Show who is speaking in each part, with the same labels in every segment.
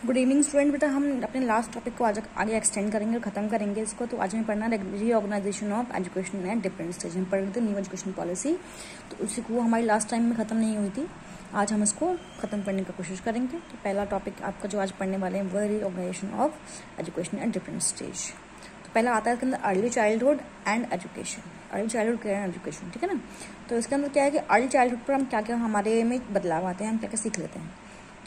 Speaker 1: Good evening student. बेटा हम अपने लास्ट टॉपिक को आज आगे एक्सटेंड करेंगे और खत्म करेंगे इसको। तो आज हमें पढ़ना reorganisation of education at different stage. हम पढ़ रहे थे न्यू एजुकेशन पॉलिसी, तो उसी को हमारी लास्ट टाइम में खत्म नहीं हुई थी। आज हम इसको खत्म करने की कोशिश करेंगे। तो पहला टॉपिक आपका जो आज पढ़ने वाले हैं वह reorganisation of education at different stage. तो पहला आता है इसके अंदर early childhood and education, early childhood care and education, ठीक है ना। तो इसके अंदर क्या है कि अर्ली चाइल्डहुड पर हम क्या क्या हमारे में बदलाव आते हैं, हम क्या क्या सीख लेते हैं।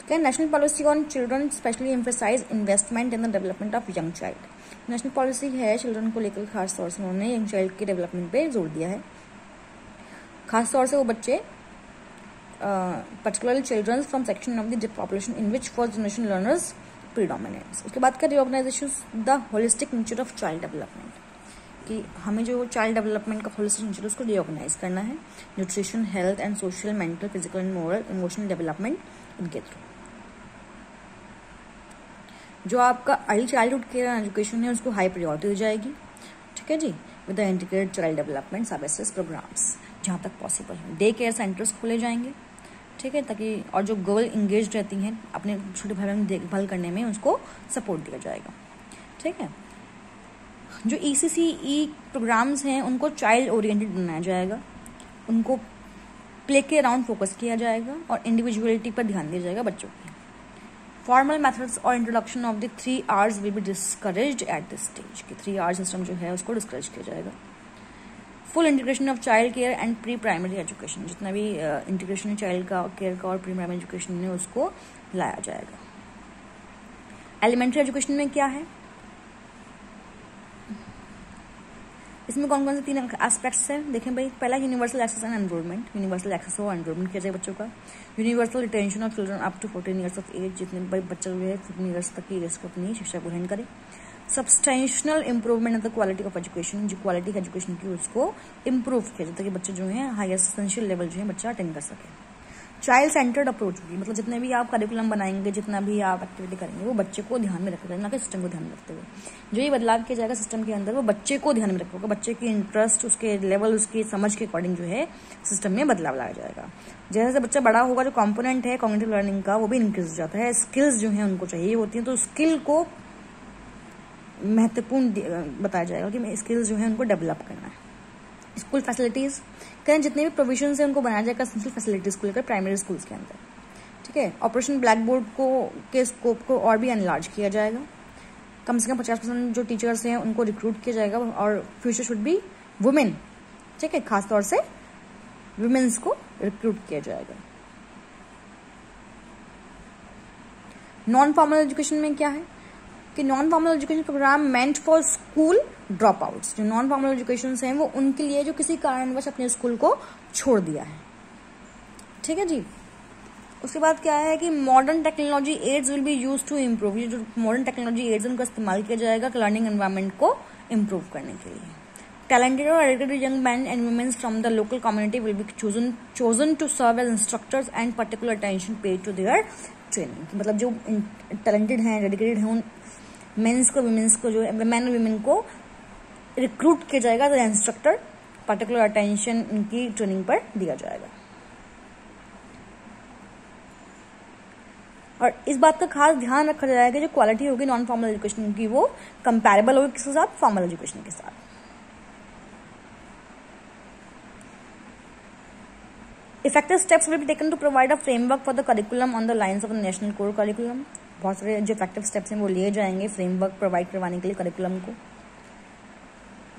Speaker 1: क्या national policy on children specially emphasise investment in the development of young child. National policy है चिल्ड्रन को लेकर, खास तौर से उन्होंने यंग चाइल्ड के डेवलपमेंट पे जोर दिया है। खास तौर से वो बच्चे particularly children from section of the population in which first generation learners predominance. उसके बाद का reorganisation the holistic nature of child development, कि हमें जो चाइल्ड डेवलपमेंट का होलिस्टिक नेचर उसको रीऑर्गेनाइज करना है। Nutrition, health and social, mental, physical and moral, emotional development इनके थ्रू। जो आपका early childhood care and education है उसको हाई प्रायोरिटी दी जाएगी, ठीक है जी, with the integrated child development services programmes जहाँ तक पॉसिबल है। डे केयर सेंटर्स खोले जाएंगे, ठीक है, ताकि और जो गर्ल इंगेज रहती हैं अपने छोटे भाई बहन देखभाल करने में उसको सपोर्ट दिया जाएगा, ठीक है। जो ECCE प्रोग्राम्स हैं उनको चाइल्ड ओरिएंटेड बनाया जाएगा, उनको प्ले के अराउंड फोकस किया जाएगा और इंडिविजुअलिटी पर ध्यान दिया जाएगा बच्चों की। फॉर्मल मेथड्स और introduction of the 3 Rs will be discouraged at this stage, कि 3 R सिस्टम जो है उसको डिस्करेज किया जाएगा। Full integration of child care and pre primary education, जितना भी इंटीग्रेशन है चाइल्ड का केयर का और प्री प्राइमरी एजुकेशन में उसको लाया जाएगा। एलिमेंट्री एजुकेशन में क्या है, इसमें कौन कौन से 3 एस्पेक्ट्स हैं देखें भाई। पहला universal access and enrolment, universal access और एनरोलमेंट किया जाए बच्चों का। Universal retention of children up to 14 years of age, जितने भाई बच्चा जो है 14 ईयर्स तक की एज को अपनी शिक्षा ग्रहण करे। Substantial improvement of the quality of education, जो क्वालिटी की एजुकेशन की उसको इम्प्रूव किया जाए ताकि बच्चे जो है हाईएस्ट एसेंशियल लेवल जो है बच्चा अटेंड कर सके। चाइल्ड सेंटर्ड अप्रोच होगी, मतलब जितने भी आप करिकुलम बनाएंगे, जितना भी आप एक्टिविटी करेंगे वो बच्चे को ध्यान में रखते हुए, ना कि सिस्टम को ध्यान में रखते हुए। जो ये बदलाव किया जाएगा सिस्टम के अंदर वो बच्चे को ध्यान में रखेगा, बच्चे की इंटरेस्ट, उसके लेवल, उसकी समझ के अकॉर्डिंग जो है सिस्टम में बदलाव लाया जाएगा। जैसे जैसे बच्चा बड़ा होगा जो कॉम्पोनेंट है कॉग्निटिव लर्निंग का वो भी इंक्रीज हो जाता है। स्किल्स जो है उनको चाहिए होती हैं, तो स्किल को महत्वपूर्ण बताया जाएगा कि स्किल्स जो है उनको डेवलप करना है। स्कूल फैसिलिटीज करें, जितने भी प्रोविजन है उनको बनाया जाएगा एसेंशियल फैसिलिटीज को लेकर प्राइमरी स्कूल्स के अंदर, ठीक है। ऑपरेशन ब्लैक बोर्ड को के स्कोप को और भी एनलार्ज किया जाएगा। कम से कम 50% जो टीचर्स हैं उनको रिक्रूट किया जाएगा और फ्यूचर शुड बी वुमेन, ठीक है, खासतौर से वुमेन्स को रिक्रूट किया जाएगा। नॉन फॉर्मल एजुकेशन में क्या है कि non formal education programme meant for school drop outs, जो नॉन फॉर्मल एजुकेशन हैं वो उनके लिए जो किसी कारणवश अपने स्कूल को छोड़ दिया है, ठीक है जी। उसके बाद क्या है कि modern technology aids will be use to improve, ये जो मॉडर्न टेक्नोलॉजी एड्स उनका इस्तेमाल किया जाएगा लर्निंग एनवायरनमेंट को इम्प्रूव करने के लिए। टैलेंटेड और educated young man and womens from the local community will be chosen to serve as instructors and particular attention paid to their training. मतलब जो टैलेंटेड हैं, डेडिकेटेड हैं, उन मेंस को, वुमेन्स को, जो मैन और वुमेन को रिक्रूट किया जाएगा तो इंस्ट्रक्टर, पर्टिकुलर अटेंशन उनकी ट्रेनिंग पर दिया जाएगा। और इस बात का खास ध्यान रखा जाएगा कि जो क्वालिटी होगी नॉन फॉर्मल एजुकेशन की वो कंपैरेबल होगी किसके साथ, फॉर्मल एजुकेशन के साथ। Effective steps will be taken to provide a framework for the curriculum on the lines of the national core curriculum. बहुत सारे जो इफेक्टिव स्टेप्स हैं वो लिए जाएंगे फ्रेमवर्क प्रोवाइड करवाने के लिए करिकुलम को,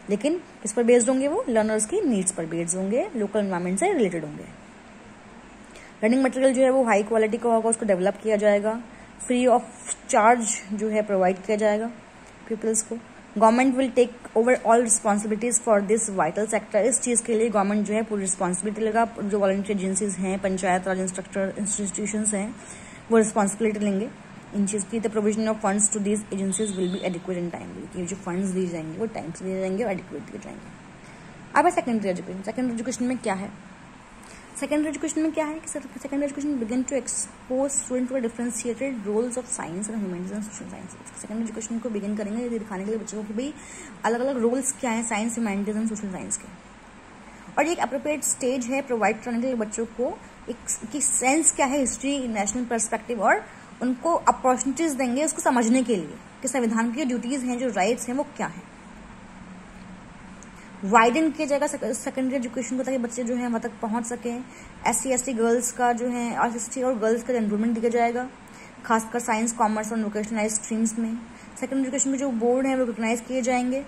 Speaker 1: लेकिन किस पर बेस्ड होंगे, वो लर्नर्स की नीड्स पर बेस्ड होंगे, लोकल एनवायरनमेंट से रिलेटेड होंगे। लर्निंग मटेरियल जो है वो हाई क्वालिटी का होगा, उसको डेवलप किया जाएगा, फ्री ऑफ चार्ज जो है प्रोवाइड किया जाएगा पीपल्स को। Government will take over all responsibilities for this vital sector, इस चीज़ के लिए गवर्नमेंट जो है पूरी रिस्पॉन्सिबिलिटी लेगा। जो वॉलंटियर एजेंसीज हैं, पंचायत राज इंस्ट्रक्टर इंस्टीट्यूशंस हैं, वो रिस्पॉन्सिबिलिटी लेंगे इन चीज़ की। The provision of funds to these agencies will be adequate in timely, कि जो फंड्स दिए जाएंगे वो टाइम से दिए जाएंगे और एडिक्वेट दिए जाएंगे। अब सेकेंडरी एजुकेशन, सेकेंडरी एजुकेशन में क्या है, सेकेंडरी एजुकेशन में क्या है कि secondary education begin to expose student to differentiated roles of science and humanities and social sciences. Secondary education को बिगिन करेंगे ये दिखाने के लिए बच्चों को कि भाई अलग अलग रोल्स क्या हैं science, humanities and social science के, और ये एक अप्रोप्रिएट स्टेज है प्रोवाइड करने के लिए बच्चों को एक की सेंस क्या है हिस्ट्री, नेशनल पर्सपेक्टिव और उनको अपॉर्चुनिटीज देंगे उसको समझने के लिए कि संविधान की ड्यूटीज हैं, जो राइट्स हैं वो क्या हैं। वाइडन किया जाएगा सेकेंडरी एजुकेशन को ताकि बच्चे जो है वहां तक पहुंच सकें। SC/ST गर्ल्स का जो है SC और गर्ल्स का एनरोलमेंट दिया जाएगा, खासकर साइंस, कॉमर्स और वोकेशनलाइज स्ट्रीम्स में। सेकेंडरी एजुकेशन के जो बोर्ड हैं वो रिकॉग्नाइज किए जाएंगे।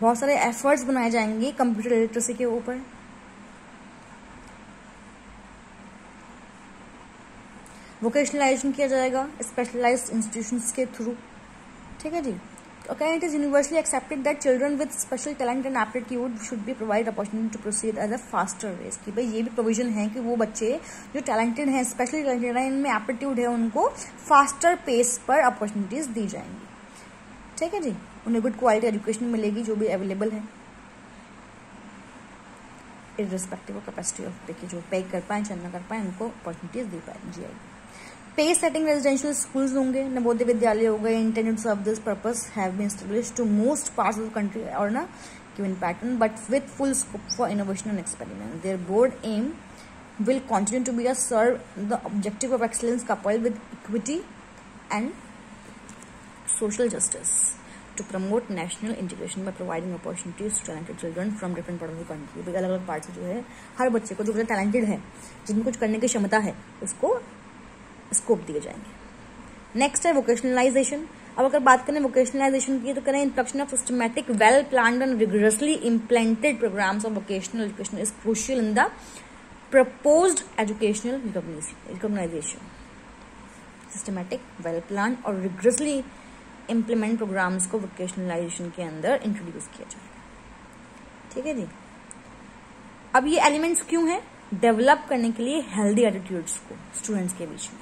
Speaker 1: बहुत सारे एफर्ट्स बनाए जाएंगे कंप्यूटर लिटरेसी के ऊपर। वोकेशनलाइजेशन किया जाएगा स्पेशलाइज्ड इंस्टीट्यूशंस के थ्रू। ठीक है जी। Okay, it is universally accepted that children with special talent and aptitude should be provided opportunity to proceed as a faster race। कि भाई ये भी प्रोविजन है कि वो बच्चे जो टैलेंटेड हैं, स्पेशली टैलेंटेड हैं, इनमें एप्टीट्यूड है, उनको फास्टर पेस पर अपॉर्चुनिटीज दी जाएंगी। ठीक है जी। उन्हें गुड क्वालिटी एजुकेशन मिलेगी जो भी अवेलेबल है, इररिस्पेक्टिव ऑफ कैपेसिटी ऑफ पे, जो पे कर पाए चाहे ना कर पाए उनको अपॉर्चुनिटीज दी जाएगी। पे सेटिंग रेजिडेंशियल स्कूल्स होंगे, नवोदय विद्यालय हो गए, intended to serve this purpose have been established to most parts of the country और ना given pattern but with full scope for innovation and experiment. Their board M will continue to be a serve the objective of excellence coupled with equity and social justice to promote national integration by providing opportunities to talented children from different parts of the country। अलग अलग part से जो है हर बच्चे को जो talented है, जिनको कुछ करने की क्षमता है, उसको स्कोप दिए जाएंगे। नेक्स्ट है वोकेशनलाइजेशन। अब अगर बात करें वोकेशनलाइजेशन की तो करें introduction of systematic well planned and rigorously implemented programmes of vocational education is crucial in the proposed educational recognisation. Systematic, well plan और रिगरसली इम्प्लीमेंट प्रोग्राम्स को वोकेशनलाइजेशन के अंदर इंट्रोड्यूस किया जाएगा। ठीक है जी। अब ये एलिमेंट्स क्यों हैं? डेवलप करने के लिए हेल्दी एटीट्यूड्स को स्टूडेंट्स के बीच में,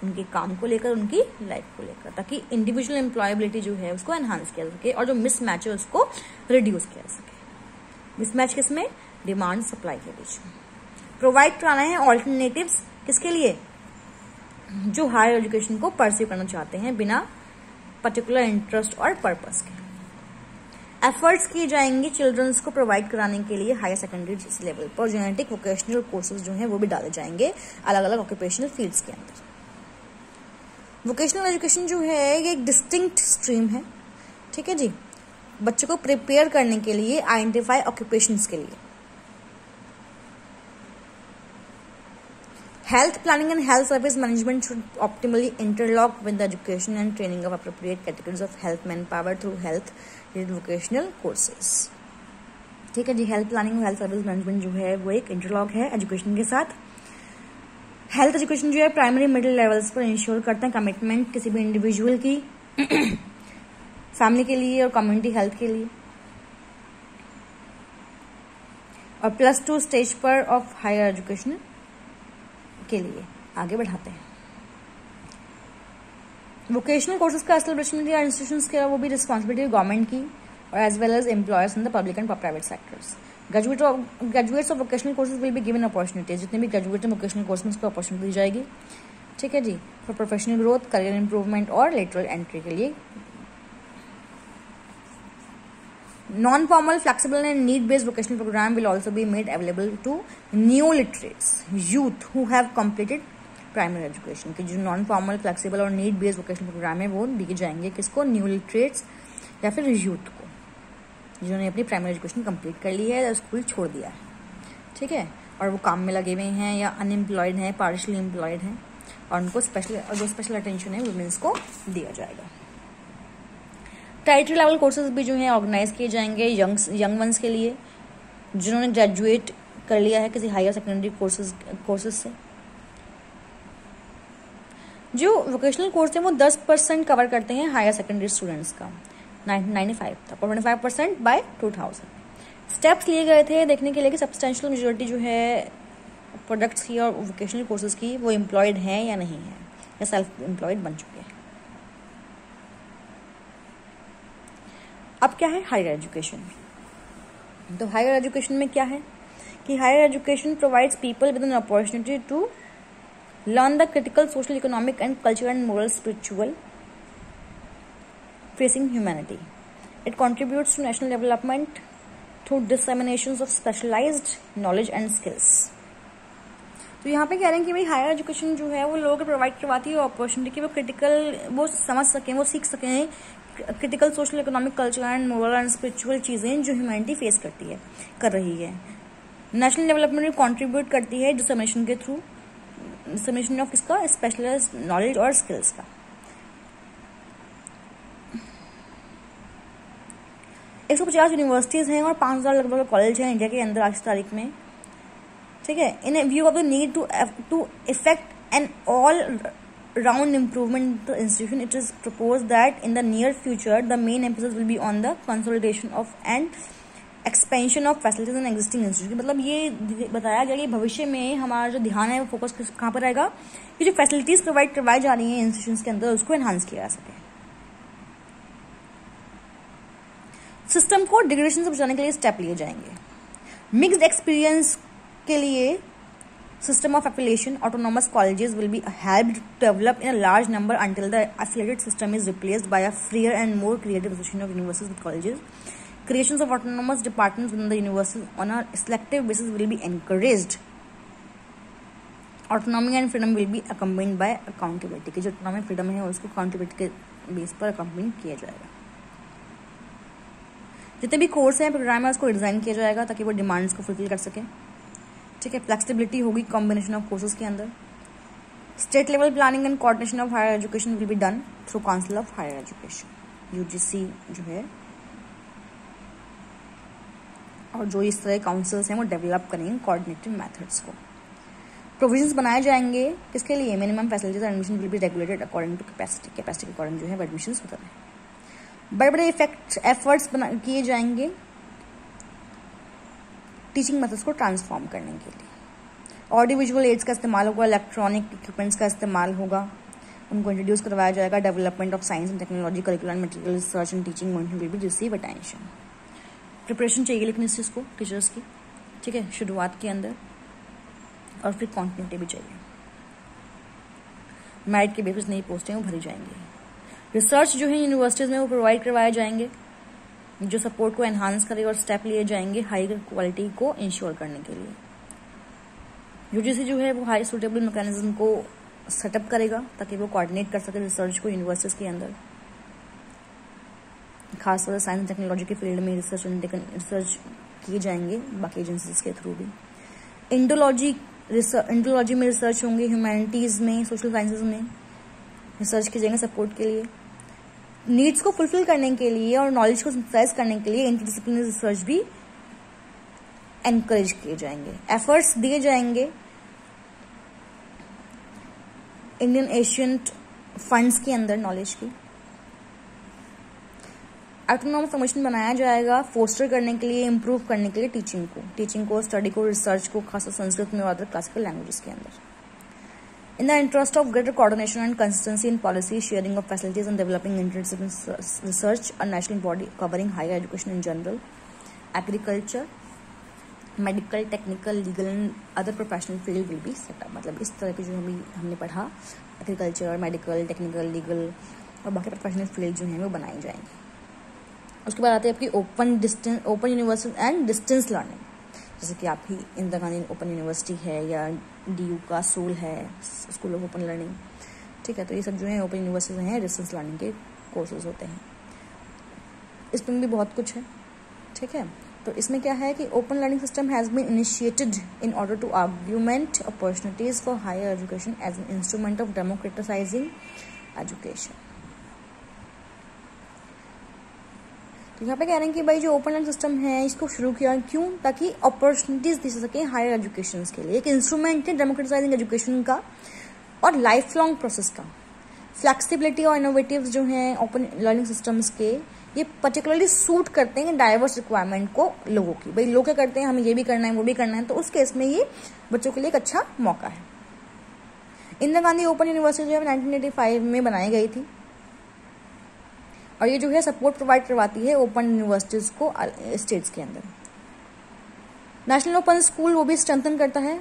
Speaker 1: उनके काम को लेकर, उनकी लाइफ को लेकर, ताकि इंडिविजुअल एम्प्लॉयबिलिटी जो है उसको एनहांस किया जा सके और जो मिसमैच है उसको रिड्यूस किया जा सके। मिसमैच किसमें? डिमांड सप्लाई के बीच में। प्रोवाइड कराना है ऑल्टरनेटिव्स किसके लिए? जो हायर एजुकेशन को परस्यू करना चाहते हैं बिना पर्टिकुलर इंटरेस्ट और पर्पस के। एफर्ट्स किए जाएंगे चिल्ड्रंस को प्रोवाइड कराने के लिए हायर सेकेंडरी लेवल पर। जेनेटिक वोकेशनल कोर्सेज जो हैं वो भी डाले जाएंगे अलग अलग ऑक्यूपेशनल फील्ड्स के अंदर। वोकेशनल एजुकेशन जो है ये एक डिस्टिंक्ट स्ट्रीम है। ठीक है जी। बच्चों को प्रिपेयर करने के लिए, आइडेंटिफाई ऑक्यूपेशंस के लिए। Health planning and health service management should optimally interlock with the education and training of appropriate categories of health manpower through health-related vocational courses। ठीक है जी। हेल्थ प्लानिंग और हेल्थ सर्विस मैनेजमेंट जो है वो एक interlock है एजुकेशन के साथ। हेल्थ एजुकेशन जो है प्राइमरी मिडिल लेवल्स पर इंश्योर करते हैं कमिटमेंट किसी भी इंडिविजुअल की फैमिली के लिए और कम्युनिटी हेल्थ के लिए। और +2 स्टेज पर ऑफ हायर एजुकेशन के लिए आगे बढ़ाते हैं। वोकेशनल कोर्सेज का एस्टैब्लिशमेंट या इंस्टीट्यूशंस के वो भी रिस्पॉन्सिबिलिटी गवर्नमेंट की और as well as employers in the public and private sectors. Graduates of vocational courses will be given opportunities. जितने भी ग्रेजुएट हैं वोकेशनल कोर्स में उसको अपॉर्चुनिटी दी जाएगी। ठीक है जी। For professional growth, career improvement और लेटरल एंट्री के लिए। Non-formal, flexible and need-based vocational program will also be made available to new literates youth who have completed primary education। कि जो non-formal, flexible और need-based vocational program है वो दिए जाएंगे किसको? न्यू लिटरेट्स या फिर यूथ को जिन्होंने अपनी प्राइमरी एजुकेशन कंप्लीट कर ली है या स्कूल छोड़ दिया है। ठीक है। और वो काम में लगे हुए हैं या अनएम्प्लॉयड हैं, पार्शली एम्प्लॉयड हैं और उनको स्पेशल अटेंशन है वुमेन्स को दिया जाएगा। टेरिटरी लेवल कोर्सेज भी जो हैं ऑर्गेनाइज किए जाएंगे यंग वंस के लिए जिन्होंने ग्रेजुएट कर लिया है किसी हायर सेकेंडरी कोर्सेज से। जो वोकेशनल कोर्स है वो 10% कवर करते हैं हायर सेकेंडरी स्टूडेंट्स का 1995 तक और 25% बाय 2000। स्टेप्स लिए गए थे देखने के लिए कि सब्सटेंशियल मेजॉरिटी जो है प्रोडक्ट्स की और वोकेशनल कोर्सेज की वो एम्प्लॉयड हैं या नहीं है या सेल्फ एम्प्लॉयड बन चुके हैं। अब क्या है हायर एजुकेशन? तो हायर एजुकेशन में क्या है कि higher education provides people with an opportunity to learn the critical social, economic and cultural and moral spiritual facing humanity. It contributes to national development through dissemination of specialised knowledge and skills. तो यहाँ पे कह रहे हैं कि भाई higher education जो है वो लोगों को प्रोवाइड करवाती है अपॉर्चुनिटी कि वो क्रिटिकल वो समझ सकें, वो सीख सकें critical social economic culture and moral and spiritual चीज़ें जो ह्यूमैनिटी फेस कर रही है। नेशनल डेवलपमेंट में कॉन्ट्रीब्यूट करती है डिसमिनेशन के थ्रू, डिसमिनेशन ऑफ किसका, स्पेशलाइज्ड नॉलेज और स्किल्स का। 150 यूनिवर्सिटीज़ हैं और 5000 लगभग कॉलेज हैं इंडिया के अंदर आज की तारीख में, ठीक है। In view of the need to effect an all round improvement in the institution, it is proposed that in the near future the main emphasis will be on the consolidation of and expansion of facilities in existing institution। मतलब ये बताया गया कि भविष्य में हमारा जो ध्यान है वो फोकस कहाँ पर रहेगा कि जो फैसिलिटीज प्रोवाइड करवाई जा रही हैं इंस्टीट्यूशंस के अंदर उसको एनहांस किया जा सके। सिस्टम को डिग्रेडेशन से बचाने के लिए स्टेप लिए जाएंगे। मिक्स्ड एक्सपीरियंस के लिए system of affiliation autonomous colleges will be helped to develop in a large number until the affiliated system is replaced by a freer and more creative association of universities with colleges. Creations of autonomous departments within the universities on a selective basis will be encouraged. Autonomy and freedom will be accompanied by accountability। कि जो autonomy freedom है उसको accountability के base पर accompany किया जाएगा। जितने भी कोर्स हैं प्रोग्राम है उसको डिजाइन किया जाएगा ताकि वो डिमांड्स को फुलफिल कर सके, ठीक है। फ्लेक्सिबिलिटी होगी कॉम्बिनेशन ऑफ कोर्सेज के अंदर। State level planning and coordination of higher education will be done through council of higher education, UGC जो है, और जो इस तरह काउंसिल्स हैं वो डेवलप करेंगे कोऑर्डिनेटेड मेथड्स को। प्रोविजंस बनाए जाएंगे किसके लिए, minimum facilities admission will be regulated according to capacity के अकॉर्डिंग जो है एडमिशन होता है। बड़े बड़े एफर्ट्स किए जाएंगे टीचिंग मेथड्स को ट्रांसफॉर्म करने के लिए। ऑडियो विजुअल एड्स का इस्तेमाल होगा, इलेक्ट्रॉनिक इक्विपमेंट्स का इस्तेमाल होगा, उनको इंट्रोड्यूस करवाया जाएगा। Development of science and technology curriculum material research and teaching will be receive attention. Preparation चाहिए लेकिन इस चीज़ को टीचर्स की, ठीक है, शुरुआत के अंदर, और फिर कॉन्टिन्यूटी भी चाहिए। मेरिट के बेसिस नई पोस्टें वो भरी जाएंगी। रिसर्च जो है यूनिवर्सिटीज़ में वो प्रोवाइड करवाए जाएंगे जो सपोर्ट को एनहांस करे, और स्टेप लिए जाएंगे हाई क्वालिटी को इंश्योर करने के लिए। यूजीसी जो है वो हाई सूटेबल मैकेनिज्म को सेटअप करेगा ताकि वो कोऑर्डिनेट कर सके रिसर्च को यूनिवर्सिटीज के अंदर, खासतौर से साइंस टेक्नोलॉजी के फील्ड में रिसर्च किए जाएंगे बाकी एजेंसीज के थ्रू भी। इंडोलॉजी में रिसर्च होंगे, ह्यूमैनिटीज में, सोशल साइंसेज में रिसर्च किए जाएंगे सपोर्ट के लिए। नीड्स को फुलफिल करने के लिए और नॉलेज को सिंथेसाइज करने के लिए इंटरडिसिप्लिनरी रिसर्च भी एनकरेज किए जाएंगे। एफर्ट्स दिए जाएंगे इंडियन एशियन फंड्स के अंदर नॉलेज की। ऑटोनॉमस कमीशन बनाया जाएगा फोस्टर करने के लिए, इम्प्रूव करने के लिए टीचिंग को, स्टडी को, रिसर्च को, खासकर संस्कृत में और अदर क्लासिकल लैंग्वेजेस के अंदर। In the interest of greater coordination and consistency in policy, sharing of facilities and developing interdisciplinary research, a national body covering higher education in general, agriculture, medical, technical, legal and other professional field will be set up। मतलब इस तरह के जो हमने पढ़ा agriculture, medical, technical, legal और बाकी professional field जो हैं वो बनाई जाएंगी। उसके बाद आते हैं आपकी open university and distance learning, जैसे कि आपकी इंदिरा गांधी ओपन यूनिवर्सिटी है या DU का सोल है, स्कूल ऑफ ओपन लर्निंग, ठीक है। तो ये सब जो है ओपन यूनिवर्सिटी हैं, डिस्टेंस लर्निंग के कोर्सेज होते हैं। इसमें भी बहुत कुछ है, ठीक है। तो इसमें क्या है कि open learning system has been initiated in order to argument opportunities for higher education as an instrument of democratising education. तो यहाँ पे कह रहे हैं कि भाई जो ओपन लर्निंग सिस्टम है इसको शुरू किया क्यों, ताकि अपॉर्चुनिटीज दे सके हायर एजुकेशन के लिए। एक इंस्ट्रूमेंट है डेमोक्रेटाइजिंग एजुकेशन का और लाइफ लॉन्ग प्रोसेस का। फ्लेक्सिबिलिटी और इनोवेटिव्स जो हैं ओपन लर्निंग सिस्टम्स के, ये पर्टिकुलरली सूट करते हैं डाइवर्स रिक्वायरमेंट को लोगों की। भाई लोग क्या करते हैं, हमें ये भी करना है वो भी करना है, तो उस केस में ये बच्चों के लिए एक अच्छा मौका है। इंदिरा गांधी ओपन यूनिवर्सिटी जो है 1985 में बनाई गई थी और ये जो है सपोर्ट प्रोवाइड करवाती है ओपन यूनिवर्सिटीज को स्टेट्स के अंदर। नेशनल ओपन स्कूल वो भी स्ट्रेंथन करता है,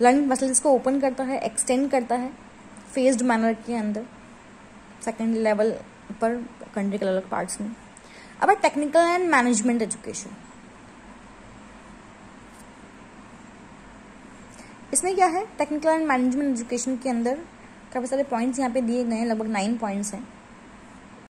Speaker 1: लर्निंग फैसिलिटीज को ओपन करता है, एक्सटेंड करता है फेज्ड मैनर के अंदर सेकेंड लेवल पर कंट्री के अलग पार्ट्स में। अब टेक्निकल एंड मैनेजमेंट एजुकेशन, इसमें क्या है, टेक्निकल एंड मैनेजमेंट एजुकेशन के अंदर काफ़ी सारे पॉइंट्स यहाँ पे दिए गए हैं, लगभग 9 पॉइंट्स हैं।